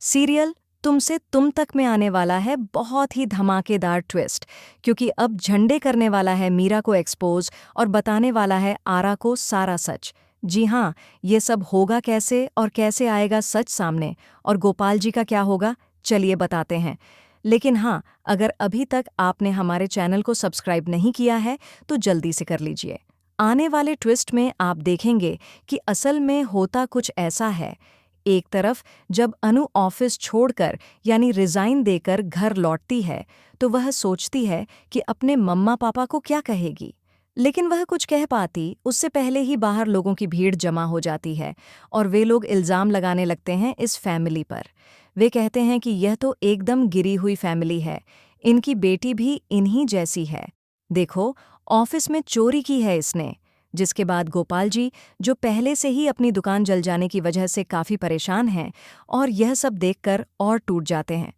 Serial तुमसे तुम तक में आने वाला है बहुत ही धमाकेदार ट्विस्ट, क्योंकि अब झंडे करने वाला है मीरा को एक्सपोज और बताने वाला है आरा को सारा सच। जी हाँ, ये सब होगा कैसे और कैसे आएगा सच सामने, और गोपाल जी का क्या होगा, चलिए बताते हैं। लेकिन हाँ, अगर अभी तक आपने हमारे चैनल को सब्सक्राइब नहीं किया है तो जल्दी से कर लीजिए। आने वाले ट्विस्ट में आप देखेंगे कि असल में होता कुछ ऐसा है। एक तरफ जब अनु ऑफिस छोड़कर यानी रिजाइन देकर घर लौटती है तो वह सोचती है कि अपने मम्मा पापा को क्या कहेगी, लेकिन वह कुछ कह पाती उससे पहले ही बाहर लोगों की भीड़ जमा हो जाती है और वे लोग इल्ज़ाम लगाने लगते हैं इस फैमिली पर। वे कहते हैं कि यह तो एकदम गिरी हुई फैमिली है, इनकी बेटी भी इन्हीं जैसी है। देखो, ऑफिस में चोरी की है इसने। जिसके बाद गोपाल जी, जो पहले से ही अपनी दुकान जल जाने की वजह से काफ़ी परेशान हैं और यह सब देखकर और टूट जाते हैं।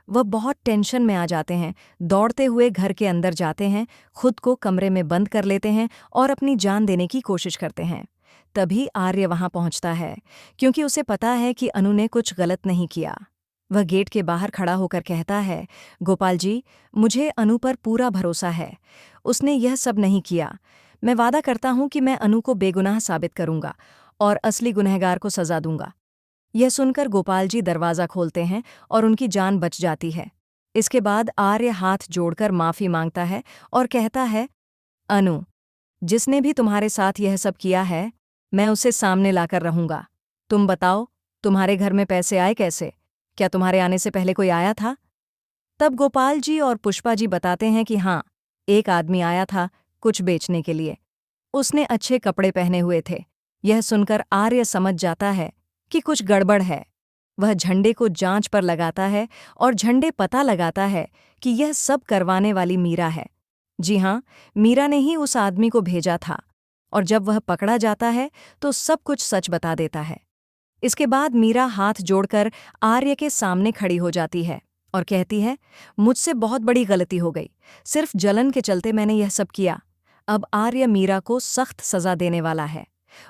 वह बहुत टेंशन में आ जाते हैं, दौड़ते हुए घर के अंदर जाते हैं, खुद को कमरे में बंद कर लेते हैं और अपनी जान देने की कोशिश करते हैं। तभी आर्य वहां पहुंचता है, क्योंकि उसे पता है कि अनु ने कुछ गलत नहीं किया। वह गेट के बाहर खड़ा होकर कहता है, गोपाल जी, मुझे अनु पर पूरा भरोसा है। उसने यह सब नहीं किया। मैं वादा करता हूं कि मैं अनु को बेगुनाह साबित करूंगा और असली गुनहगार को सजा दूंगा। यह सुनकर गोपाल जी दरवाज़ा खोलते हैं और उनकी जान बच जाती है। इसके बाद आर्य हाथ जोड़कर माफ़ी मांगता है और कहता है, अनु, जिसने भी तुम्हारे साथ यह सब किया है, मैं उसे सामने लाकर रहूंगा। तुम बताओ, तुम्हारे घर में पैसे आए कैसे? क्या तुम्हारे आने से पहले कोई आया था? तब गोपाल जी और पुष्पा जी बताते हैं कि हाँ, एक आदमी आया था कुछ बेचने के लिए। उसने अच्छे कपड़े पहने हुए थे। यह सुनकर आर्य समझ जाता है कि कुछ गड़बड़ है। वह झंडे को जांच पर लगाता है और झंडे पता लगाता है कि यह सब करवाने वाली मीरा है। जी हाँ, मीरा ने ही उस आदमी को भेजा था, और जब वह पकड़ा जाता है तो सब कुछ सच बता देता है। इसके बाद मीरा हाथ जोड़कर आर्य के सामने खड़ी हो जाती है और कहती है, मुझसे बहुत बड़ी गलती हो गई, सिर्फ जलन के चलते मैंने यह सब किया। अब आर्य मीरा को सख्त सजा देने वाला है।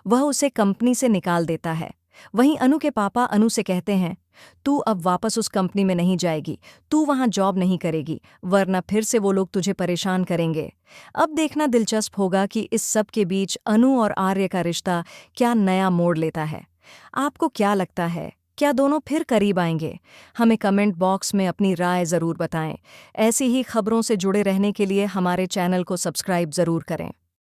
वह उसे कंपनी से निकाल देता है। वहीं अनु के पापा अनु से कहते हैं, तू अब वापस उस कंपनी में नहीं जाएगी, तू वहां जॉब नहीं करेगी, वरना फिर से वो लोग तुझे परेशान करेंगे। अब देखना दिलचस्प होगा कि इस सब के बीच अनु और आर्य का रिश्ता क्या नया मोड़ लेता है। आपको क्या लगता है, क्या दोनों फिर करीब आएंगे? हमें कमेंट बॉक्स में अपनी राय ज़रूर बताएं। ऐसी ही खबरों से जुड़े रहने के लिए हमारे चैनल को सब्सक्राइब ज़रूर करें।